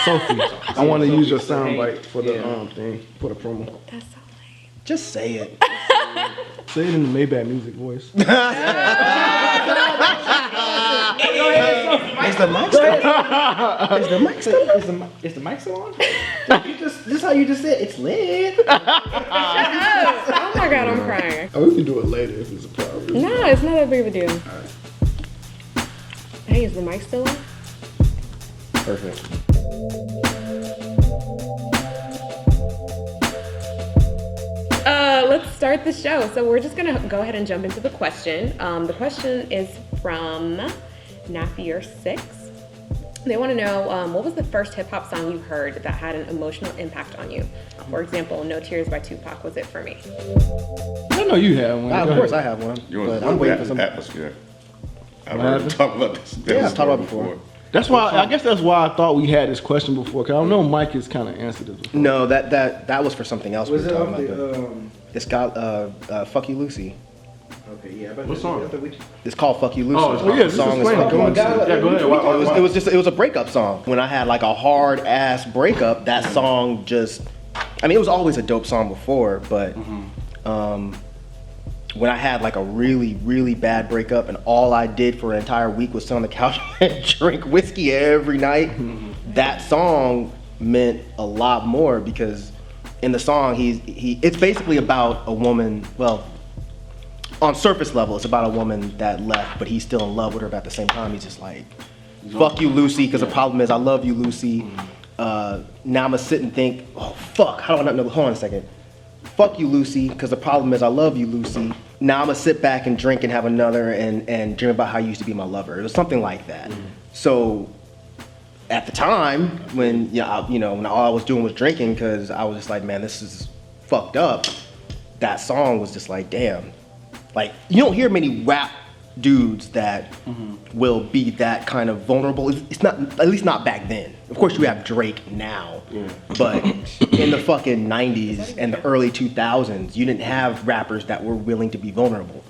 Sophie, I want to use your soundbite for the thing, for the promo. That's so lame. Just say it. Say it in the Maybach music voice. Is the mic still? Is the mic still? Is the mic still on? This is how you just said it's lit. Oh my god, I'm crying. Oh, we can do it later if it's a problem. No, it's not that big of a deal. Hey, is the mic still on? Perfect. Let's start the show. So we're just gonna go ahead and jump into the question. The question is from Napier6. They want to know what was the first hip hop song you heard that had an emotional impact on you? For example, No Tears by Tupac was it for me. I know you have one. Of course I have one. But I'm waiting for some atmosphere. I've heard talk about this. Yeah, I've talked about it before. That's why I guess that's why I thought we had this question before. Cause I know Mike has kind of answered it before. No, that was for something else. Was we it were off talking about. the It's called Fuck You Lucy. Okay, yeah. What song? It's called Fuck You Lucy. Oh yeah, The song is explain it. Fuck You Go Lucy. ahead. Yeah, go ahead. It was a breakup song. When I had like a hard ass breakup, that song just, I mean, it was always a dope song before, but when I had like a really, really bad breakup and all I did for an entire week was sit on the couch and drink whiskey every night, that song meant a lot more because in the song, it's basically about a woman, well, on surface level, it's about a woman that left, but he's still in love with her, but at the same time, he's just like, fuck you, Lucy, because the problem is I love you, Lucy. Now I'm gonna sit and think, oh, fuck, how do I not know? Hold on a second. Fuck you, Lucy, because the problem is I love you, Lucy. Now I'm gonna sit back and drink and have another and dream about how you used to be my lover. It was something like that. So at the time, when when all I was doing was drinking, because I was just like, man, this is fucked up. That song was just like, damn. Like, you don't hear many rap dudes that will be that kind of vulnerable. It's not, at least not back then. Of course, you have Drake now, but in the fucking 90s and the early 2000s, you didn't have rappers that were willing to be vulnerable.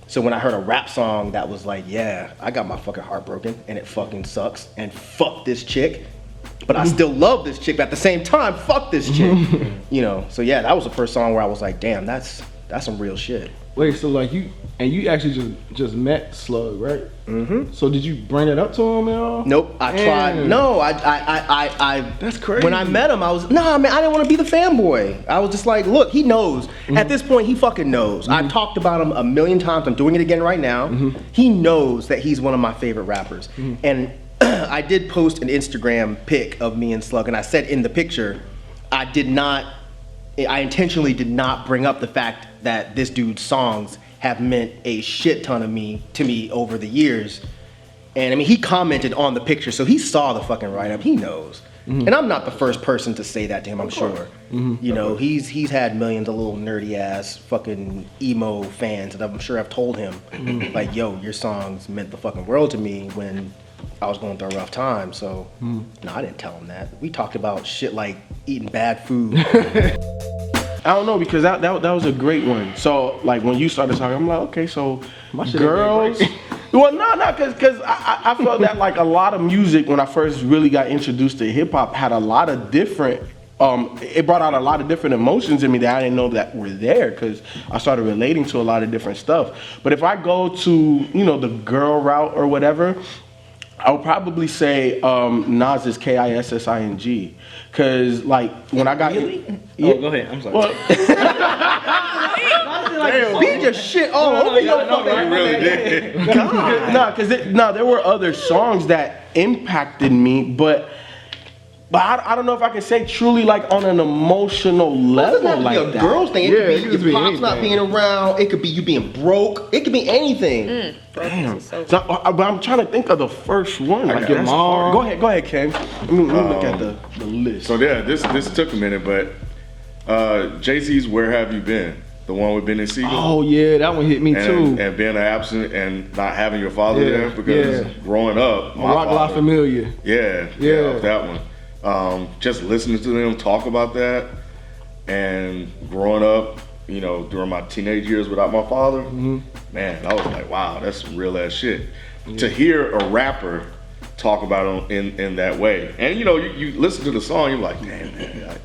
So when I heard a rap song that was like, yeah, I got my fucking heart broken and it fucking sucks and fuck this chick, but I still love this chick, but at the same time, fuck this chick. So yeah, that was the first song where I was like, damn, that's some real shit. Wait, so like you actually just met Slug, right? Mm-hmm. So did you bring it up to him at all? Nope, I tried. No, I. That's crazy. When I met him, I was, nah, man, I didn't want to be the fanboy. I was just like, look, he knows. At this point, he fucking knows. I've talked about him a million times. I'm doing it again right now. He knows that he's one of my favorite rappers. And I did post an Instagram pic of me and Slug, and I said in the picture, I intentionally did not bring up the fact that this dude's songs have meant a shit ton to me over the years. And I mean, he commented on the picture, so he saw the fucking write-up, he knows. And I'm not the first person to say that to him, I'm sure. He's had millions of little nerdy ass fucking emo fans that I'm sure have told him, like, yo, your songs meant the fucking world to me when I was going through a rough time. So, no, I didn't tell him that. We talked about shit like eating bad food. I don't know, because that was a great one. So like when you started talking, I'm like, okay, so girls. Well, no, because I felt that like a lot of music when I first really got introduced to hip hop had a lot of different. It brought out a lot of different emotions in me that I didn't know that were there, because I started relating to a lot of different stuff. But if I go to the girl route or whatever, I would probably say Nas's Kissing, because like when I got Oh, go ahead. I'm sorry. Well, He just shit all over your fucking. He really did. there were other songs that impacted me, but I don't know if I can say truly like on an emotional level. It doesn't have to be a girl's thing. It could be your pops not being around. It could be you being broke. It could be anything. Damn. But I'm trying to think of the first one. Like your mom. Go ahead, Ken. Let me look at the list. So yeah, this took a minute, but Jay-Z's "Where Have You Been," the one with Benny Siegel. Oh yeah, that one hit me too. And being absent and not having your father there, because growing up, my Rock La father, Familia. Yeah, that one. Just listening to them talk about that, and growing up, during my teenage years without my father, man, I was like, wow, that's some real ass shit. To hear a rapper talk about it in that way. And you know, you listen to the song, you're like, damn, man. Like,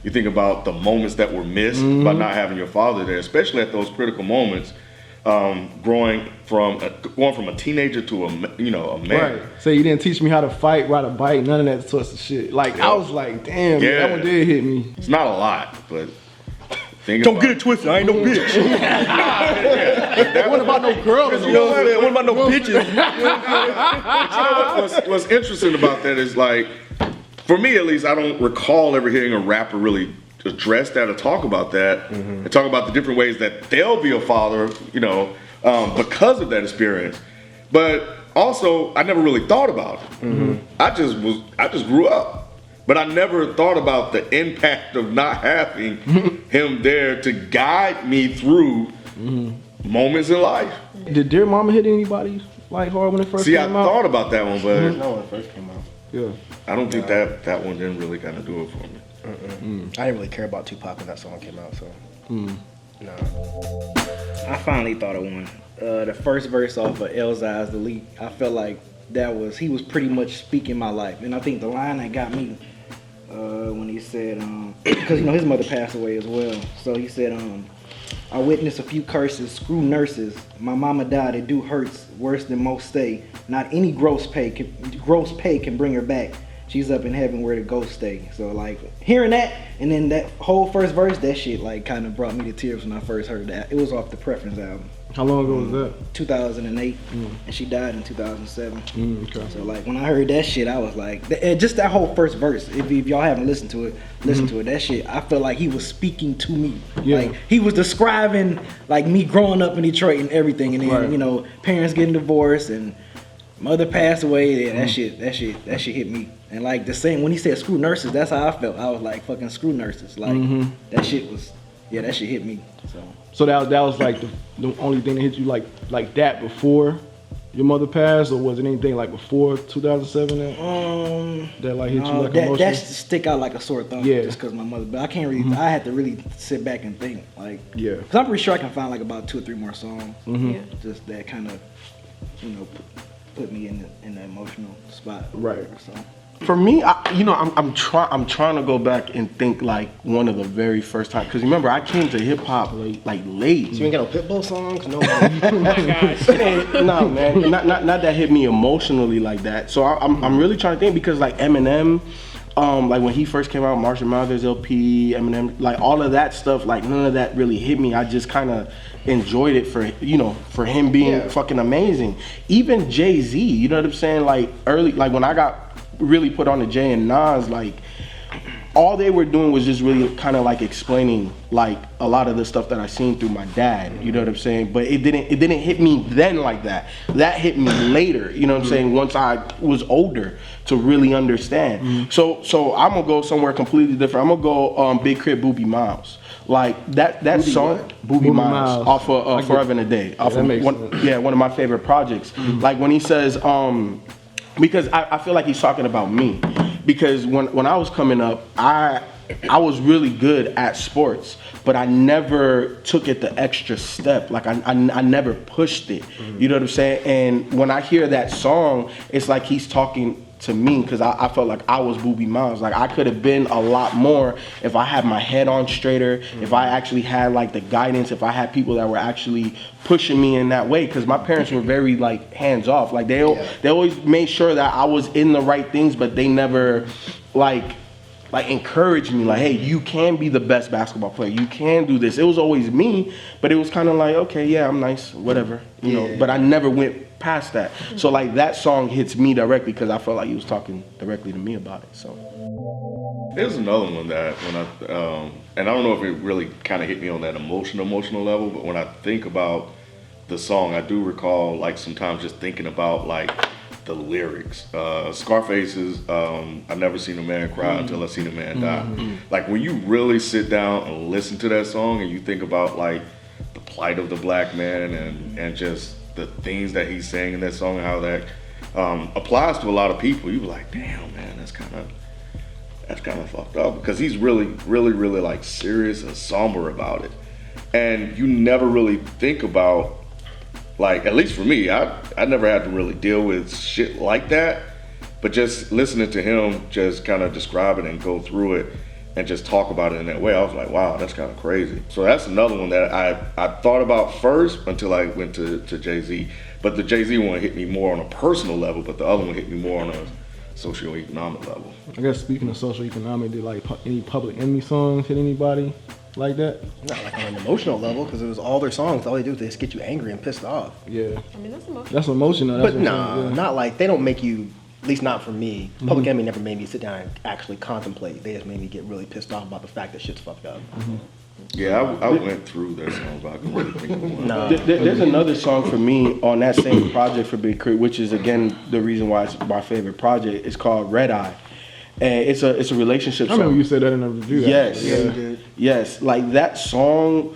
you think about the moments that were missed by not having your father there, especially at those critical moments. Going from a teenager to a man. Right. So you didn't teach me how to fight, ride a bike, none of that sorts of shit. Like I was like, damn, man, that one did hit me. It's not a lot, but Don't get it twisted. I ain't no bitch. That wasn't about no girls. You know what I'm saying? What about no bitches? What's interesting about that is, like, for me at least, I don't recall ever hearing a rapper really address that or talk about that and talk about the different ways that they'll be a father, because of that experience. But also, I never really thought about it. I just grew up, but I never thought about the impact of not having him there to guide me through moments in life. Did Dear Mama hit anybody like hard when it first See, came I out? thought about that one, but No, when it first came out. Yeah. I don't think that one didn't really kind of do it for me. I didn't really care about Tupac when that song came out, so. No. I finally thought of one. The first verse off of Elzai's Delete. I felt like he was pretty much speaking my life. And I think the line that got me when he said, because his mother passed away as well. So he said, I witnessed a few curses, screw nurses. My mama died, it do hurts worse than most stay. Not any gross pay can bring her back. She's up in heaven where the ghosts stay. So like hearing that, and then that whole first verse, that shit like kind of brought me to tears when I first heard that. It was off the Preference album. How long ago was that? 2008, and she died in 2007. Okay. So like when I heard that shit, I was like, just that whole first verse. If y'all haven't listened to it, listen to it. That shit, I felt like he was speaking to me. Yeah. Like he was describing like me growing up in Detroit and everything, and then parents getting divorced and mother passed away. Yeah, that shit hit me. And like the same when he said screw nurses, that's how I felt. I was like fucking screw nurses. Like that shit hit me. So that was like the only thing that hit you like that before your mother passed, or was it anything like before 2007 that like hit you like emotionally? That stick out like a sore thumb. Yeah. Just because my mother. But I can't really. I had to really sit back and think like. Yeah. Because I'm pretty sure I can find like about 2 or 3 more songs. Yeah. Just that kind of, put me in the emotional spot. Right. So. For me, I'm trying to go back and think like one of the very first time, because remember I came to hip hop late. So you ain't got no Pitbull songs? No. Oh my gosh. No, man, not that hit me emotionally like that. So I'm really trying to think, because like Eminem, like when he first came out, Marshall Mathers LP, Eminem, like all of that stuff, like none of that really hit me. I just kind of enjoyed it for him being fucking amazing. Even Jay-Z, you know what I'm saying? Like early, like when I got really put on the Jay and Nas, like all they were doing was just really kind of like explaining like a lot of the stuff that I seen through my dad, you know what I'm saying? But it didn't hit me then like that. That hit me later, you know what I'm saying, once I was older to really understand. So I'm gonna go somewhere completely different. I'm gonna go Big Crit Boobie Miles. Like that song, Booby Miles, off of Forever and a Day. Off of one of my favorite projects. Like when he says, because I feel like he's talking about me. Because when I was coming up, I was really good at sports, but I never took it the extra step. Like I never pushed it. You know what I'm saying? And when I hear that song, it's like he's talking to me, because I felt like I was Boobie Miles. Like I could have been a lot more if I had my head on straighter, if I actually had like the guidance, if I had people that were actually pushing me in that way, because my parents were very like hands off. Like they always made sure that I was in the right things, but they never like encouraged me like, hey, you can be the best basketball player, you can do this. It was always me, but it was kind of like, okay, yeah, I'm nice, whatever, you know, but I never went past that. So like that song hits me directly because I felt like he was talking directly to me about it. So there's another one that when I and I don't know if it really kind of hit me on that emotional level, but when I think about the song, I do recall like sometimes just thinking about like the lyrics. Scarface's I never seen a man cry until I seen a man die. Like when you really sit down and listen to that song and you think about like the plight of the black man and just the things that he's saying in that song and how that applies to a lot of people, you be like, damn man, that's kind of fucked up, because he's really like serious and somber about it. And you never really think about, like, at least for me, I never had to really deal with shit like that But just listening to him just kind of describe it and go through it and just talk about it in that way, I was like, wow, that's kind of crazy. So that's another one that I thought about first until I went to Jay-Z. But the Jay-Z one hit me more on a personal level, but the other one hit me more on a socioeconomic level. I guess speaking of socioeconomic, did like any Public Enemy songs hit anybody like that? Not like on an emotional level, because it was all their songs. All they do is they just get you angry and pissed off. Yeah. I mean, that's emotional. That's emotional. That's But no, not like, they don't make you, at least not for me. Public Enemy never made me sit down and actually contemplate. They just made me get really pissed off about the fact that shit's fucked up. Yeah, I went through their songs, but I couldn't really think of one. No. There's another song for me on that same project for Big Crit, which is again the reason why it's my favorite project. It's called Red Eye, and it's a relationship song. I remember you said that in a review. Yes, actually. Yeah, you did. yes. Like that song,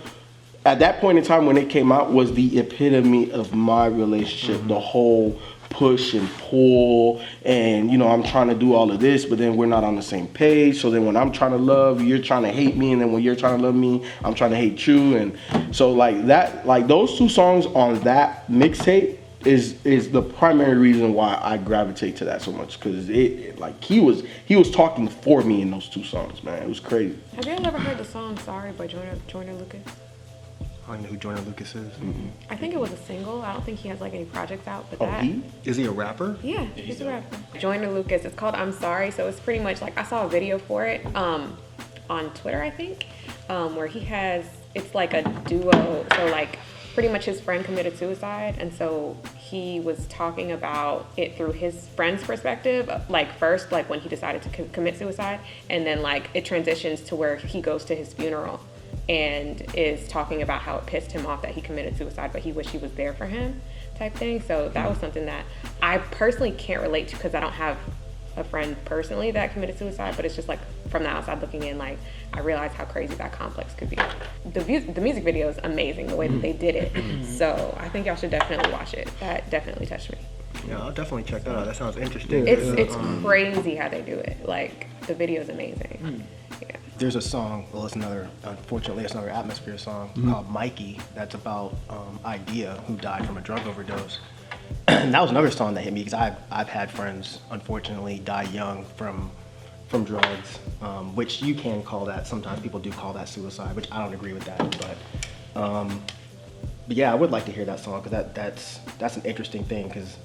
at that point in time when it came out, was the epitome of my relationship. The whole push and pull, and you know, I'm trying to do all of this, but then we're not on the same page. So then when I'm trying to love, you're trying to hate me, and then when you're trying to love me, I'm trying to hate you. And so like that, like those two songs on that mixtape is the primary reason why I gravitate to that so much, because it like he was talking for me in those two songs, man. It was crazy. Have you ever heard the song "Sorry" by Joyner Lucas? I don't know who Joyner Lucas is. I think it was a single. I don't think he has like any projects out, but Oh, that. he? Is he a rapper? Yeah, he's a rapper. Joyner Lucas. It's called "I'm Sorry." So it's pretty much like I saw a video for it on Twitter, I think, where he has. It's like a duo. So like pretty much his friend committed suicide, and so he was talking about it through his friend's perspective. Like first, like when he decided to commit suicide, and then like it transitions to where he goes to his funeral and is talking about how it pissed him off that he committed suicide, but he wished he was there for him, type thing. So that was something that I personally can't relate to because I don't have a friend personally that committed suicide, but it's just like from the outside looking in, like I realized how crazy that complex could be. The music video is amazing, the way that they did it. So I think y'all should definitely watch it. That definitely touched me. Yeah, I'll definitely check that out. That sounds interesting. It's crazy how they do it. Like the video is amazing. Yeah. There's a song, well, unfortunately, it's another Atmosphere song called Mikey that's about Idea, who died from a drug overdose. And that was another song that hit me because I've had friends, unfortunately, die young from drugs, which you can call that, sometimes people do call that suicide, which I don't agree with that. But yeah, I would like to hear that song because that's an interesting thing because,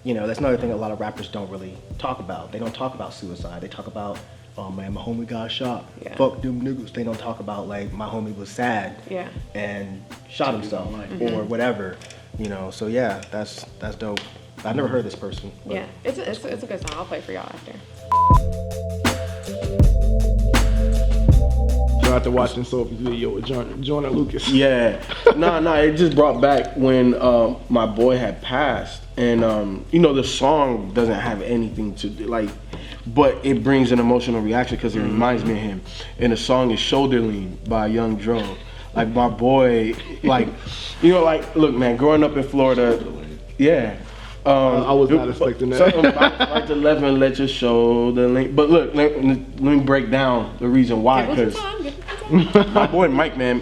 you know, that's another thing a lot of rappers don't really talk about. They don't talk about suicide. They talk about, oh man, my homie got shot. Yeah. Fuck them niggas. They don't talk about like my homie was sad and shot himself or whatever. You know, so yeah, that's dope. I've never heard this person. But. Yeah, it's a good song. I'll play for y'all after. So after watching Sophie's video with Joyner Lucas. Yeah, nah. It just brought back when my boy had passed, and you know the song doesn't have anything to do, like, but it brings an emotional reaction because it reminds me of him. And the song is "Shoulder Lean" by Young Dro. Like my boy, like, you know, like, look, man, growing up in Florida, yeah. I was not expecting that. Something about right to left and let your shoulder lean. But look, let me break down the reason why. Because my boy Mike, man,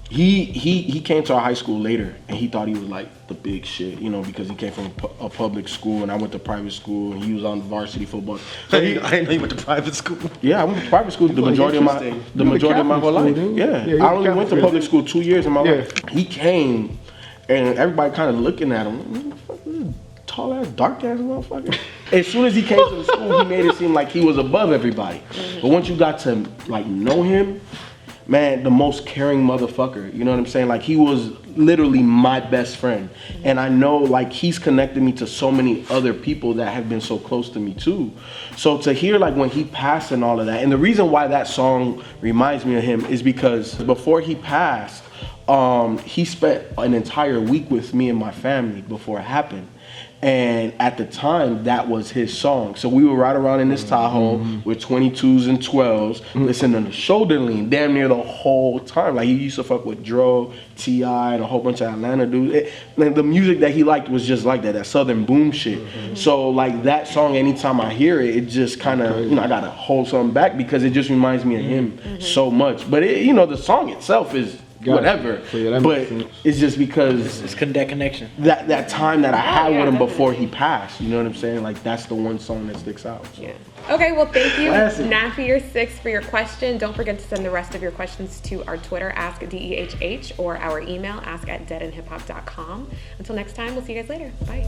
he came to our high school later, and he thought he was like the big shit, you know, because he came from a public school, and I went to private school, and he was on varsity football. So I didn't know you went to private school. Yeah, I went to private school the majority of my whole life. Yeah, I only went to public school 2 years in my life. He came, and everybody kind of looking at him, tall ass, dark ass motherfucker. As soon as he came to the school, he made it seem like he was above everybody. But once you got to like know him, man, the most caring motherfucker. You know what I'm saying? Like he was literally my best friend. And I know like he's connected me to so many other people that have been so close to me too. So to hear like when he passed and all of that, and the reason why that song reminds me of him is because before he passed, he spent an entire week with me and my family before it happened. And at the time, that was his song. So we were right around in this Tahoe with 22s and 12s, listening to Shoulder Lean damn near the whole time. Like he used to fuck with Dro, T.I., and a whole bunch of Atlanta dudes. Like the music that he liked was just like that Southern boom shit. So like that song, anytime I hear it, it just kind of, you know, I gotta hold something back because it just reminds me of him so much. But it, you know, the song itself is whatever. So, yeah, that but makes sense. it's just because It's that connection. that time that I had yeah, with him before definitely. he passed. You know what I'm saying? Like that's the one song that sticks out. So. Yeah. Okay, well, thank you, Classic. Nafier6, for your question. Don't forget to send the rest of your questions to our Twitter, Ask DEHH, or our email, ask@deadandhiphop.com. Until next time, we'll see you guys later. Bye.